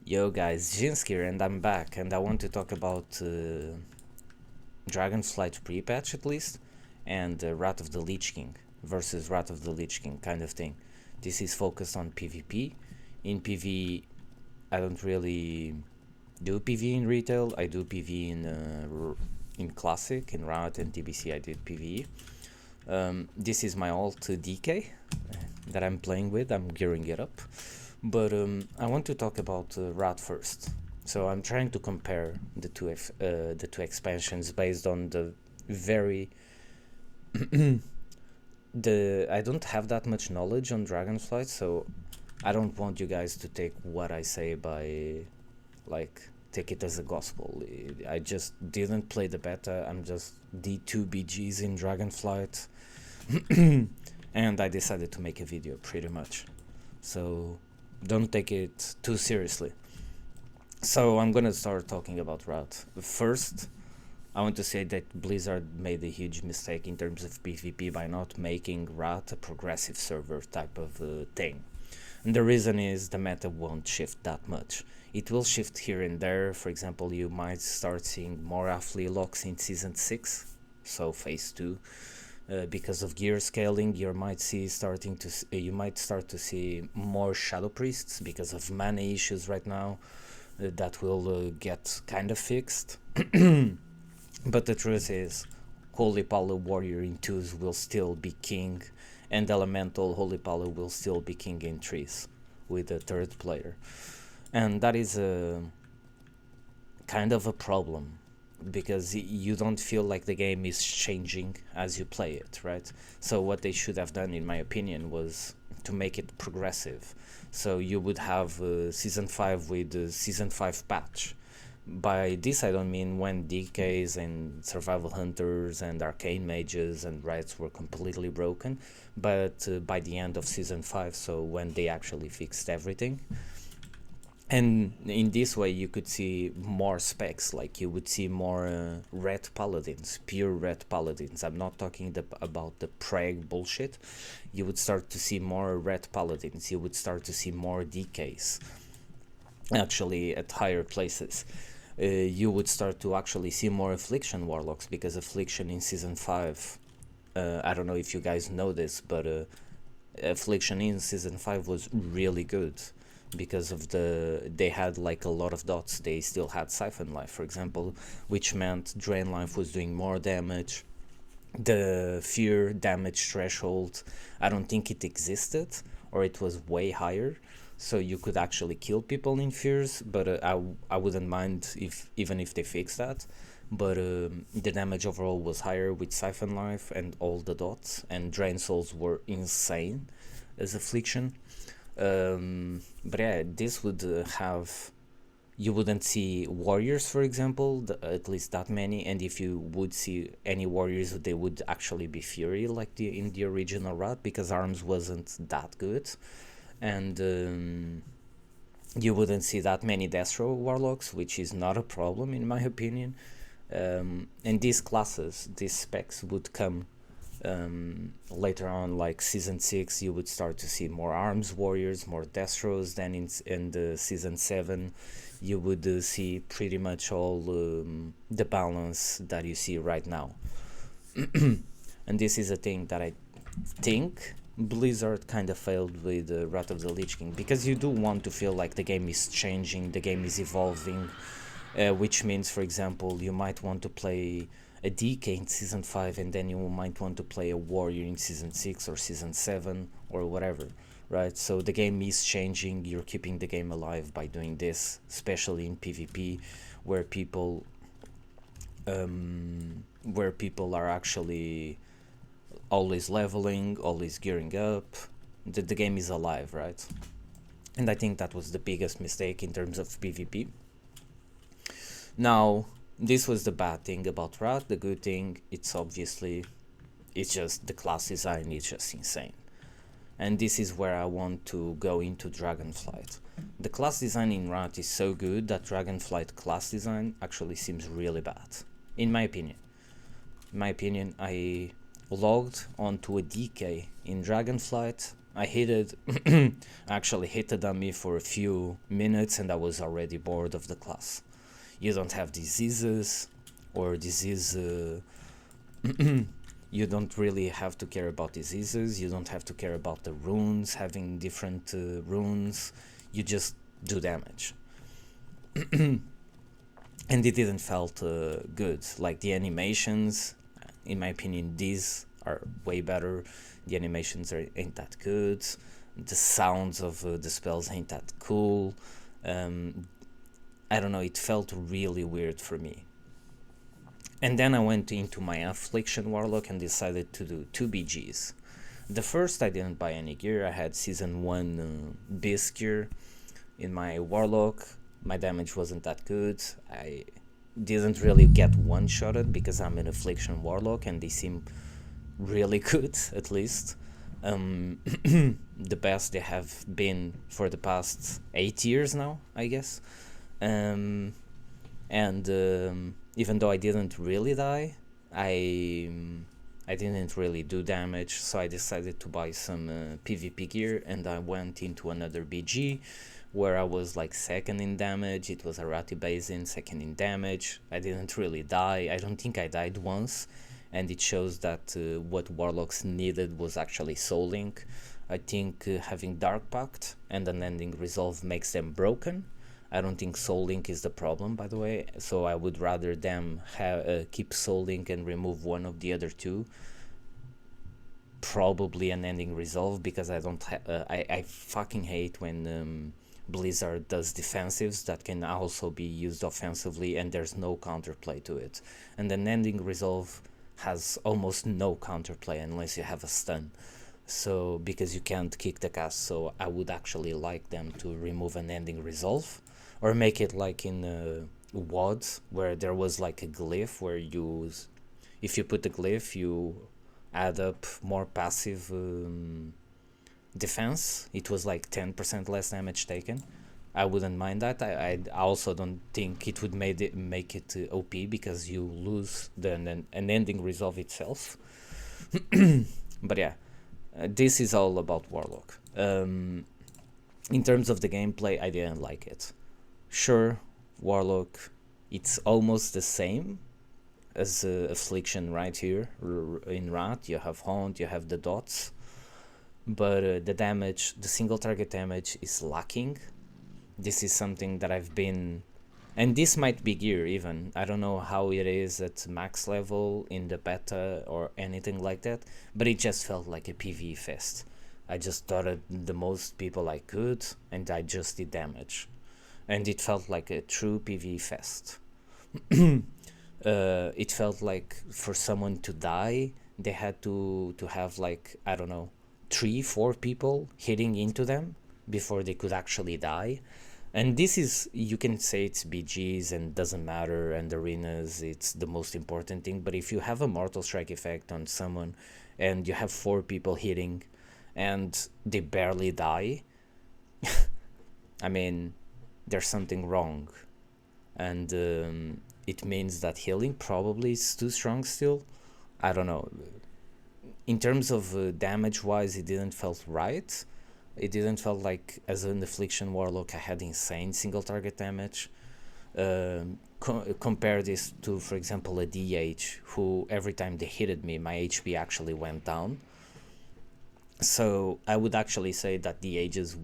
Yo guys, Jinsk here and I'm back and I want to talk about Dragonflight pre-patch at least and Wrath of the Lich King versus Wrath of the Lich King kind of thing. This is focused on PvP. In PV I don't really do PV in retail, I do PV in Classic, in Riot and TBC I did PvE. This is my alt DK that I'm playing with, I'm gearing it up. But I want to talk about Rat first. So I'm trying to compare the two expansions based on the very I don't have that much knowledge on Dragonflight, so I don't want you guys to take what I say by take it as a gospel. I just didn't play the beta. I'm just D2 BGs in Dragonflight and I decided to make a video pretty much. So don't take it too seriously. So I'm gonna start talking about Rat. First, I want to say that Blizzard made a huge mistake in terms of PvP by not making Rat a progressive server type of thing. And the reason is the meta won't shift that much. It will shift here and there. For example, you might start seeing more Affli locks in Season 6, so Phase 2. Because of gear scaling, you might start to see more Shadow Priests because of mana issues right now. That will get kind of fixed. But the truth is, Holy Palo Warrior in 2s will still be king, and Elemental Holy Palo will still be king in 3s with a third player. And that is a kind of a problem, because you don't feel like the game is changing as you play it, right? So what they should have done, in my opinion, was to make it progressive. So you would have Season 5 with Season 5 patch. By this I don't mean when DKs and Survival Hunters and Arcane Mages and Raids were completely broken, but by the end of Season 5, so when they actually fixed everything. And in this way you could see more specs, like you would see more red paladins, pure red paladins. I'm not talking about the preg bullshit. You would start to see more red paladins, you would start to see more DKs, actually at higher places. You would start to actually see more Affliction Warlocks, because Affliction in Season 5, I don't know if you guys know this, but Affliction in Season 5 was really good. Because of they had like a lot of dots. They still had Siphon Life, for example, which meant Drain Life was doing more damage. The fear damage threshold, I don't think it existed, or it was way higher, so you could actually kill people in fears, but I wouldn't mind even if they fix that. But the damage overall was higher with Siphon Life and all the dots, and Drain Souls were insane as Affliction. But yeah, this would you wouldn't see warriors, for example, at least that many, and if you would see any warriors, they would actually be fury like in the original Rat, because arms wasn't that good. And you wouldn't see that many Destro warlocks, which is not a problem in my opinion. And these classes, these specs would come later on, like Season 6 you would start to see more arms warriors, more Destros. Then in Season 7 you would see pretty much all the balance that you see right now. And this is a thing that I think Blizzard kind of failed with Wrath of the Lich King, because you do want to feel like the game is changing, the game is evolving, which means, for example, you might want to play a DK in Season 5 and then you might want to play a warrior in Season 6 or Season 7 or whatever, right? So the game is changing, you're keeping the game alive by doing this, especially in PvP, where people are actually always leveling, always gearing up. The game is alive, right? And I think that was the biggest mistake in terms of PvP. Now, this was the bad thing about Rat. The good thing, it's just the class design is just insane. And this is where I want to go into Dragonflight. The class design in Rat is so good that Dragonflight class design actually seems really bad, in my opinion. I logged onto a DK in Dragonflight I hit it, actually hit it on me for a few minutes, and I was already bored of the class. You don't have diseases, or disease. You don't really have to care about diseases. You don't have to care about the runes, having different runes. You just do damage. And it didn't felt good. Like the animations, in my opinion, these are way better. The animations ain't that good. The sounds of the spells ain't that cool. I don't know, it felt really weird for me. And then I went into my Affliction Warlock and decided to do 2 BGs. The first, I didn't buy any gear. I had Season 1 Beast gear in my Warlock. My damage wasn't that good. I didn't really get one-shotted because I'm an Affliction Warlock and they seem really good, at least. The best they have been for the past 8 years now, I guess. And even though I didn't really die, I didn't really do damage, so I decided to buy some PvP gear, and I went into another BG where I was like second in damage. It was a Rati Basin, second in damage. I didn't really die. I don't think I died once, and it shows that what Warlocks needed was actually Soul Link. I think having Dark Pact and Unending Resolve makes them broken. I don't think Soul Link is the problem, by the way, so I would rather them keep Soul Link and remove one of the other two. Probably Unending Resolve, because I don't I fucking hate when Blizzard does defensives that can also be used offensively and there's no counterplay to it. And Unending Resolve has almost no counterplay unless you have a stun. So, because you can't kick the cast, so I would actually like them to remove Unending Resolve. Or make it like in WoD, where there was like a glyph where if you put the glyph, you add up more passive defense. It was like 10% less damage taken. I wouldn't mind that. I also don't think it would make it OP because you lose the Unending Resolve itself. But yeah, this is all about Warlock. In terms of the gameplay, I didn't like it. Sure, Warlock, it's almost the same as Affliction right here. In Rat, you have Haunt, you have the dots, but the damage, the single target damage is lacking. This is something that I've been, and this might be gear even. I don't know how it is at max level in the beta or anything like that, but it just felt like a PvE fest. I just dotted the most people I could, and I just did damage. And it felt like a true PvE fest. It felt like for someone to die, they had to have like, I don't know, 3-4 people hitting into them before they could actually die. And this is, you can say it's BGs and doesn't matter, and arenas, it's the most important thing. But if you have a Mortal Strike effect on someone and you have 4 people hitting and they barely die, I mean, there's something wrong, and it means that healing probably is too strong still. I don't know. In terms of damage wise, it didn't felt right. It didn't felt like as an Affliction Warlock I had insane single target damage. Compare this to, for example, a DH, who every time they hitted me, my HP actually went down. So I would actually say that DHs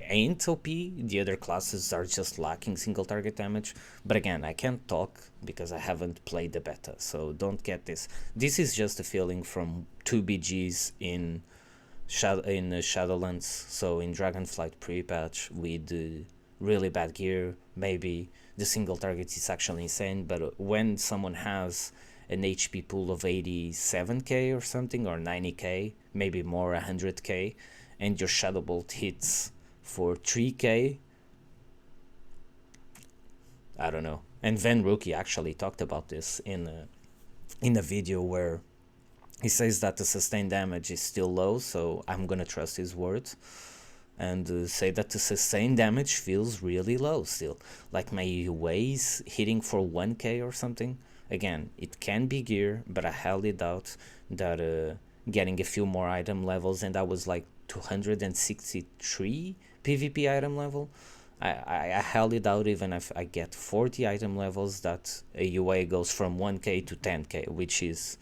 ain't OP. The other classes are just lacking single target damage. But again, I can't talk because I haven't played the beta, so don't get this. This is just a feeling from 2 BGs in Shadowlands. So in Dragonflight pre-patch with really bad gear, maybe the single target is actually insane. But when someone has an HP pool of 87k or something, or 90k, maybe more, 100k, and your Shadow Bolt hits for 3k, I don't know. And Van Rookie actually talked about this in a video where he says that the sustained damage is still low, so I'm gonna trust his words and say that the sustained damage feels really low still. Like my UA is hitting for 1k or something. Again, it can be gear, but I highly doubt that getting a few more item levels, and I was like 263 PvP item level. I highly doubt even if I get 40 item levels that a UA goes from 1k to 10k, which is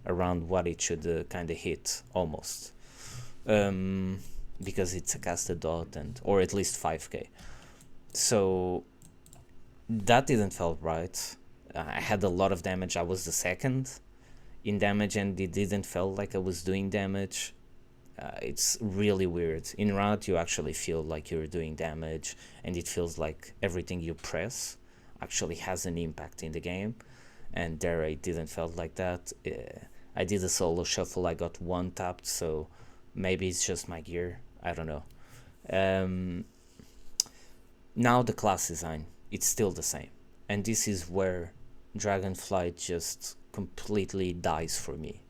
around what it should kind of hit almost. Because it's a casted dot, and or at least 5k. So that didn't feel right. I had a lot of damage. I was the second in damage, and it didn't feel like I was doing damage. It's really weird. In Route, you actually feel like you're doing damage, and it feels like everything you press actually has an impact in the game. And there, it didn't feel like that. I did a solo shuffle. I got one tapped, so maybe it's just my gear. I don't know. Now the class design, it's still the same, and this is where Dragonflight just completely dies for me.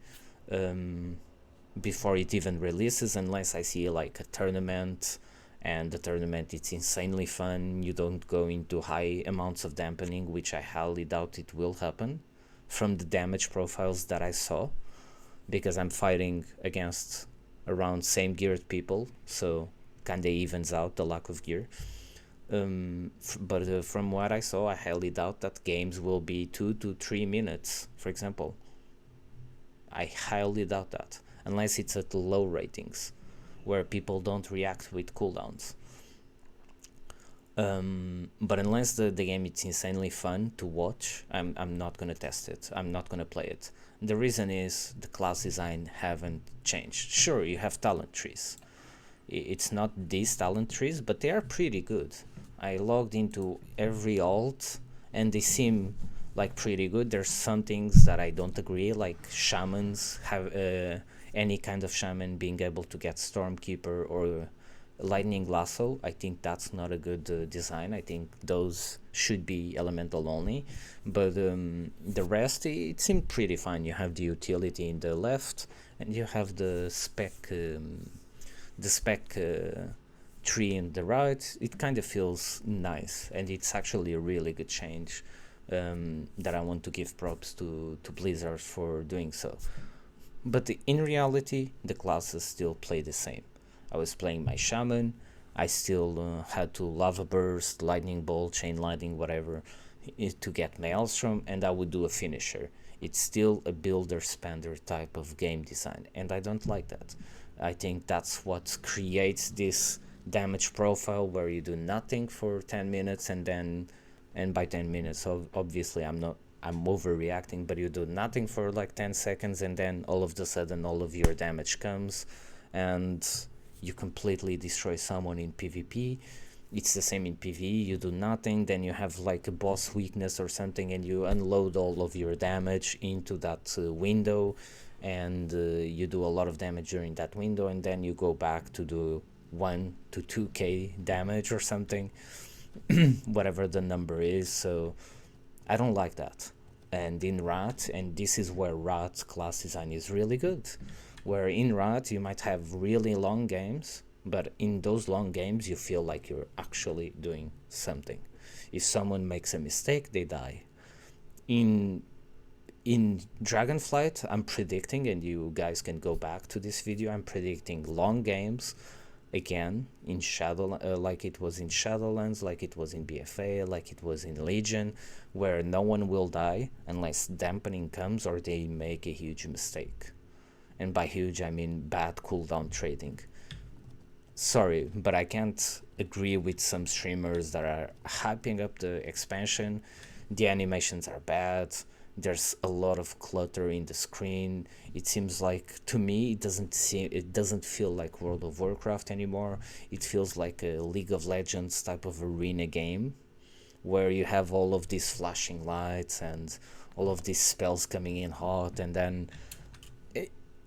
Before it even releases, unless I see like a tournament, and the tournament it's insanely fun, you don't go into high amounts of dampening, which I highly doubt it will happen from the damage profiles that I saw, because I'm fighting against around same geared people, so kinda evens out the lack of gear. But from what I saw, I highly doubt that games will be 2 to 3 minutes, for example. I highly doubt that, unless it's at low ratings, where people don't react with cooldowns. But unless the game is insanely fun to watch, I'm not gonna test it. I'm not gonna play it. The reason is the class design haven't changed. Sure, you have talent trees. It's not these talent trees, but they are pretty good. I logged into every alt, and they seem like pretty good. There's some things that I don't agree, like shamans have any kind of shaman being able to get Stormkeeper or Lightning Lasso. I think that's not a good design. I think those should be elemental only, but the rest, it seemed pretty fine. You have the utility in the left, and you have the spec tree in the right. It kind of feels nice, and it's actually a really good change that I want to give props to Blizzard for doing so. But in reality, the classes still play the same. I was playing my shaman. I still had to lava burst, lightning bolt, chain lightning, whatever, to get maelstrom, and I would do a finisher. It's still a builder spender type of game design, and I don't like that. I think that's what creates this damage profile where you do nothing for 10 minutes, and by 10 minutes, obviously I'm overreacting, but you do nothing for like 10 seconds, and then all of a sudden all of your damage comes, and you completely destroy someone in PvP. It's the same in PvE. You do nothing, then you have like a boss weakness or something, and you unload all of your damage into that window, and you do a lot of damage during that window, and then you go back to do 1 to 2k damage or something, whatever the number is. So I don't like that. And in Rat, and this is where Rat's class design is really good, where in Rat you might have really long games, but in those long games you feel like you're actually doing something. If someone makes a mistake, they die. In Dragonflight, I'm predicting, and you guys can go back to this video, I'm predicting long games again in Shadow, like it was in Shadowlands, like it was in BFA, like it was in Legion, where no one will die unless dampening comes or they make a huge mistake. And by huge, I mean bad cooldown trading. Sorry, but I can't agree with some streamers that are hyping up the expansion. The animations are bad. There's a lot of clutter in the screen. It seems like, to me, it doesn't feel like World of Warcraft anymore. It feels like a League of Legends type of arena game, where you have all of these flashing lights and all of these spells coming in hot, and then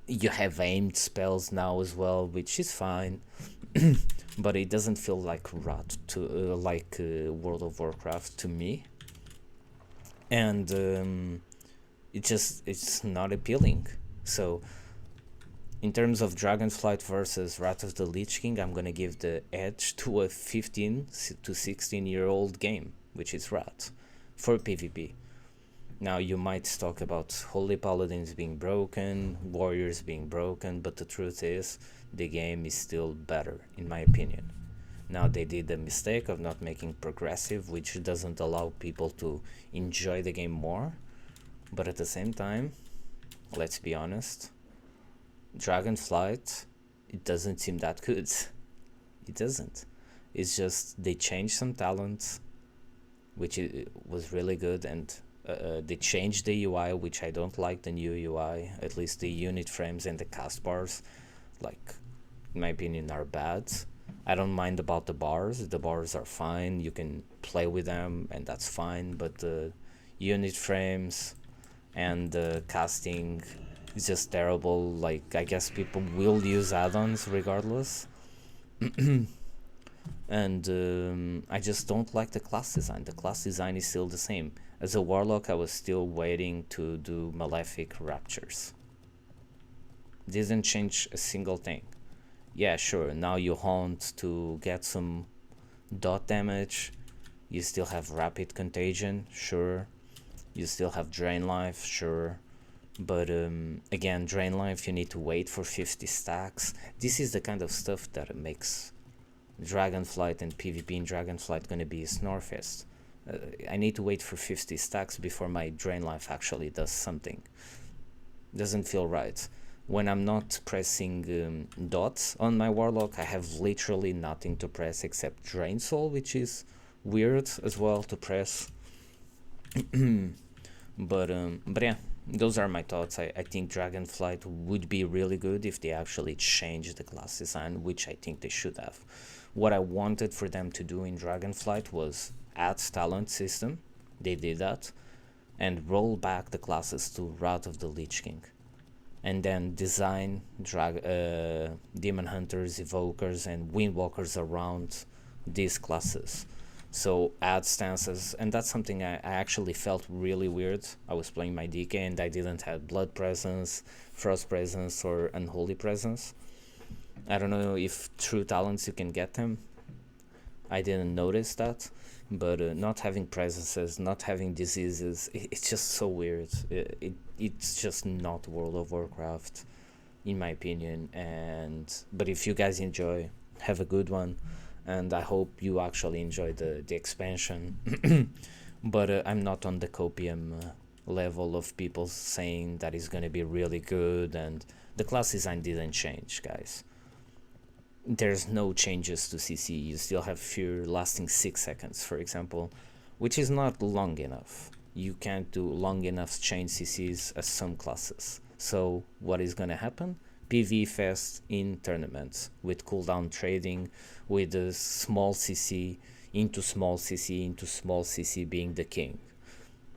you have aimed spells now as well, which is fine. But it doesn't feel like World of Warcraft to me, and it's not appealing. So in terms of Dragonflight versus Wrath of the Lich King, I'm gonna give the edge to a 15 to 16-year-old game, which is Wrath, for PvP. Now you might talk about holy paladins being broken, warriors being broken, but the truth is the game is still better in my opinion. Now they did the mistake of not making progressive, which doesn't allow people to enjoy the game more, but at the same time, let's be honest, Dragonflight, it doesn't seem that good. It doesn't. It's just they changed some talents, which was really good, and they changed the UI, which I don't like the new UI. At least the unit frames and the cast bars, like in my opinion, are bad. I don't mind about the bars. The bars are fine. You can play with them, and that's fine. But the unit frames and the casting is just terrible. Like, I guess people will use add-ons regardless. And I just don't like the class design. The class design is still the same. As a warlock, I was still waiting to do malefic raptures. Didn't change a single thing. Yeah, sure, now you haunt to get some dot damage. You still have rapid contagion, sure. You still have drain life, sure. But again, drain life, you need to wait for 50 stacks. This is the kind of stuff that makes Dragonflight and PvP in Dragonflight gonna be a Snorefest. I need to wait for 50 stacks before my drain life actually does something. Doesn't feel right. When I'm not pressing dots on my warlock, I have literally nothing to press except drain soul, which is weird as well to press. But yeah, those are my thoughts. I think Dragonflight would be really good if they actually changed the class design, which I think they should have. What I wanted for them to do in Dragonflight was add talent system. They did that, and roll back the classes to Wrath of the Lich King, and then design demon hunters, evokers, and windwalkers around these classes. So add stances, and that's something I actually felt really weird. I was playing my DK and I didn't have blood presence, frost presence, or unholy presence. I don't know if through talents you can get them. I didn't notice that, but not having presences, not having diseases, it's just so weird. It's just not World of Warcraft, in my opinion. But if you guys enjoy, have a good one, and I hope you actually enjoy the expansion. But I'm not on the copium level of people saying that it's gonna be really good, and the class design didn't change, guys. There's no changes to CC. You still have fear lasting 6 seconds, for example, which is not long enough. You can't do long enough chain CCs as some classes. So what is gonna happen? PV fest in tournaments with cooldown trading, with a small CC into small CC into small CC being the king.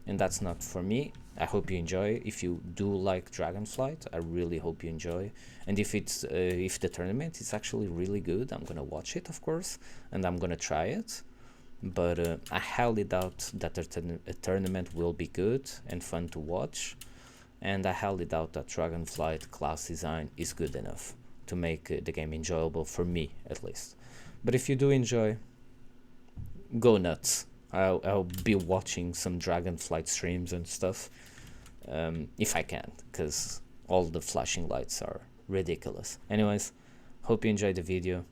And that's not for me. I hope you enjoy. If you do like Dragonflight, I really hope you enjoy. And if the tournament is actually really good, I'm gonna watch it, of course, and I'm gonna try it. But I highly doubt that a tournament will be good and fun to watch. And I highly doubt that Dragonflight class design is good enough to make the game enjoyable for me, at least. But if you do enjoy, go nuts. I'll be watching some Dragonflight streams and stuff, if I can, because all the flashing lights are ridiculous. Anyways, hope you enjoyed the video.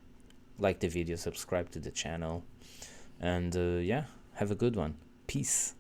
Like the video, subscribe to the channel, and yeah, have a good one. Peace.